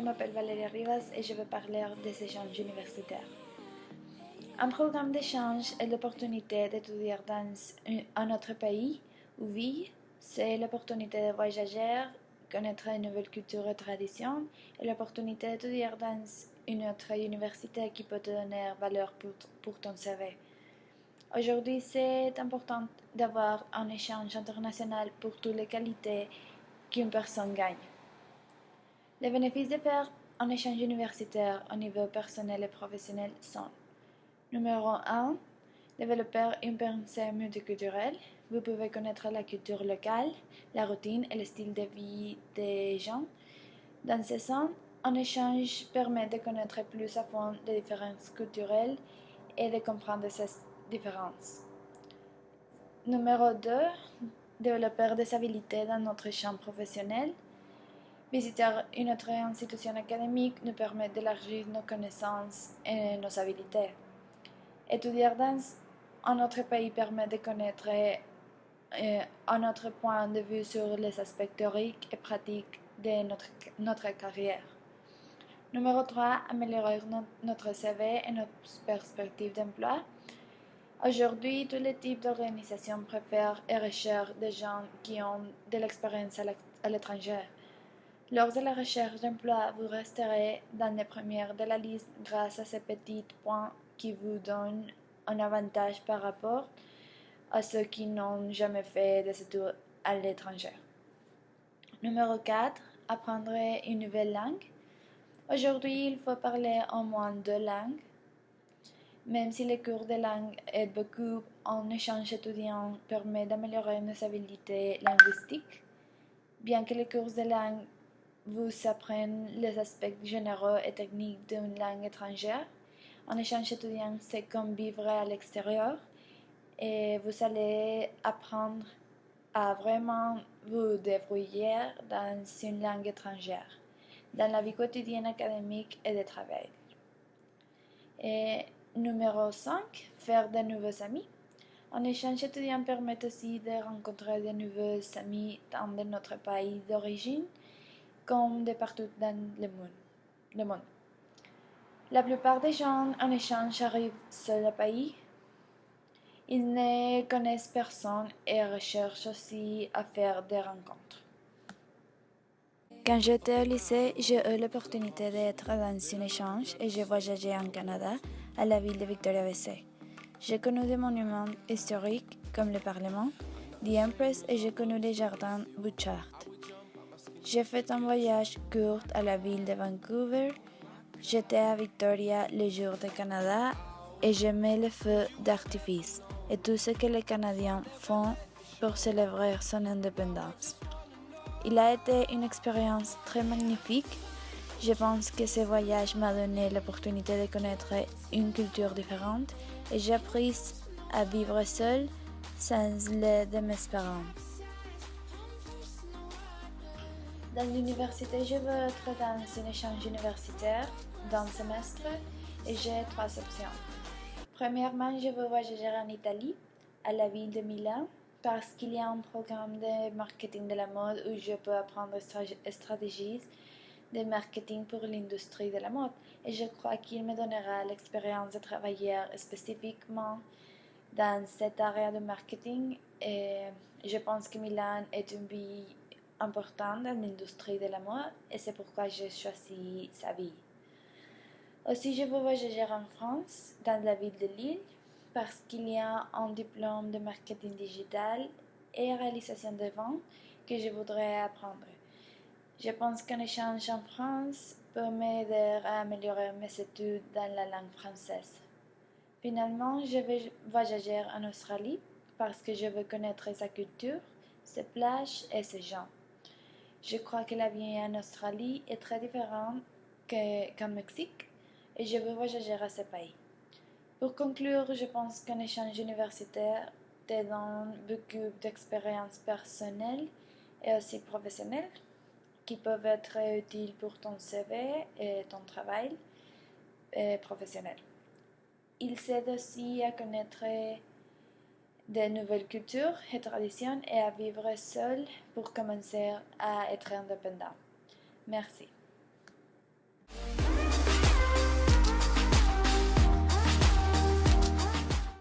m'appelle Valérie Rivas et je vais parler des échanges universitaires. Un programme d'échange est l'opportunité d'étudier dans un autre pays ou ville. C'est l'opportunité de voyager, connaître une nouvelle culture et traditions, et l'opportunité d'étudier dans une autre université qui peut te donner valeur pour ton CV. Aujourd'hui, c'est important d'avoir un échange international pour toutes les qualités qu'une personne gagne. Les bénéfices de faire un échange universitaire au niveau personnel et professionnel sont: numéro 1. Développer une pensée multiculturelle. Vous pouvez connaître la culture locale, la routine et le style de vie des gens. Dans ce sens, un échange permet de connaître plus à fond les différences culturelles et de comprendre ces différences. Numéro 2. Développer des habiletés dans notre champ professionnel. Visiter une autre institution académique nous permet d'élargir nos connaissances et nos habiletés. Étudier dans un autre pays permet de connaître un autre point de vue sur les aspects théoriques et pratiques de notre carrière. Numéro 3. Améliorer notre CV et notre perspective d'emploi. Aujourd'hui, tous les types d'organisations préfèrent et recherchent des gens qui ont de l'expérience à l'étranger. Lors de la recherche d'emploi, vous resterez dans les premières de la liste grâce à ces petits points qui vous donnent un avantage par rapport à ceux qui n'ont jamais fait des études à l'étranger. Numéro 4. Apprendre une nouvelle langue. Aujourd'hui, il faut parler au moins 2 langues. Même si le cours de langue est beaucoup, un échange étudiant permet d'améliorer nos habilités linguistiques. Bien que les cours de langue vous apprennent les aspects généraux et techniques d'une langue étrangère, un échange étudiant, c'est comme vivre à l'extérieur et vous allez apprendre à vraiment vous débrouiller dans une langue étrangère, dans la vie quotidienne académique et de travail. Et numéro 5, faire de nouveaux amis. Un échange étudiant permet aussi de rencontrer de nouveaux amis dans notre pays d'origine, comme de partout dans le monde. La plupart des gens en échange arrivent seuls au pays. Ils ne connaissent personne et recherchent aussi à faire des rencontres. Quand j'étais au lycée, j'ai eu l'opportunité d'être dans un échange et j'ai voyagé en Canada, à la ville de Victoria-BC. J'ai connu des monuments historiques comme le Parlement, The Empress et j'ai connu les jardins Butchart. J'ai fait un voyage court à la ville de Vancouver. J'étais à Victoria le jour du Canada et j'aimais les feux d'artifice et tout ce que les Canadiens font pour célébrer son indépendance. Il a été une expérience très magnifique. Je pense que ce voyage m'a donné l'opportunité de connaître une culture différente et j'ai appris à vivre seul sans l'aide de mes parents. Dans l'université, je veux être dans un échange universitaire d'un semestre et j'ai 3 options. Premièrement, je veux voyager en Italie, à la ville de Milan, parce qu'il y a un programme de marketing de la mode où je peux apprendre stratégies de marketing pour l'industrie de la mode et je crois qu'il me donnera l'expérience de travailler spécifiquement dans cette area de marketing et je pense que Milan est une ville importante dans l'industrie de la mode et c'est pourquoi j'ai choisi sa ville. Aussi, je veux voyager en France, dans la ville de Lille, parce qu'il y a un diplôme de marketing digital et réalisation de ventes que je voudrais apprendre. Je pense qu'un échange en France peut m'aider à améliorer mes études dans la langue française. Finalement, je vais voyager en Australie parce que je veux connaître sa culture, ses plages et ses gens. Je crois que la vie en Australie est très différente qu'en Mexique et je veux voyager à ce pays. Pour conclure, je pense qu'un échange universitaire te donne beaucoup d'expériences personnelles et aussi professionnelles qui peuvent être utiles pour ton CV et ton travail professionnel. Il s'aide aussi à connaître de nouvelles cultures et traditions et à vivre seul pour commencer à être indépendant. Merci.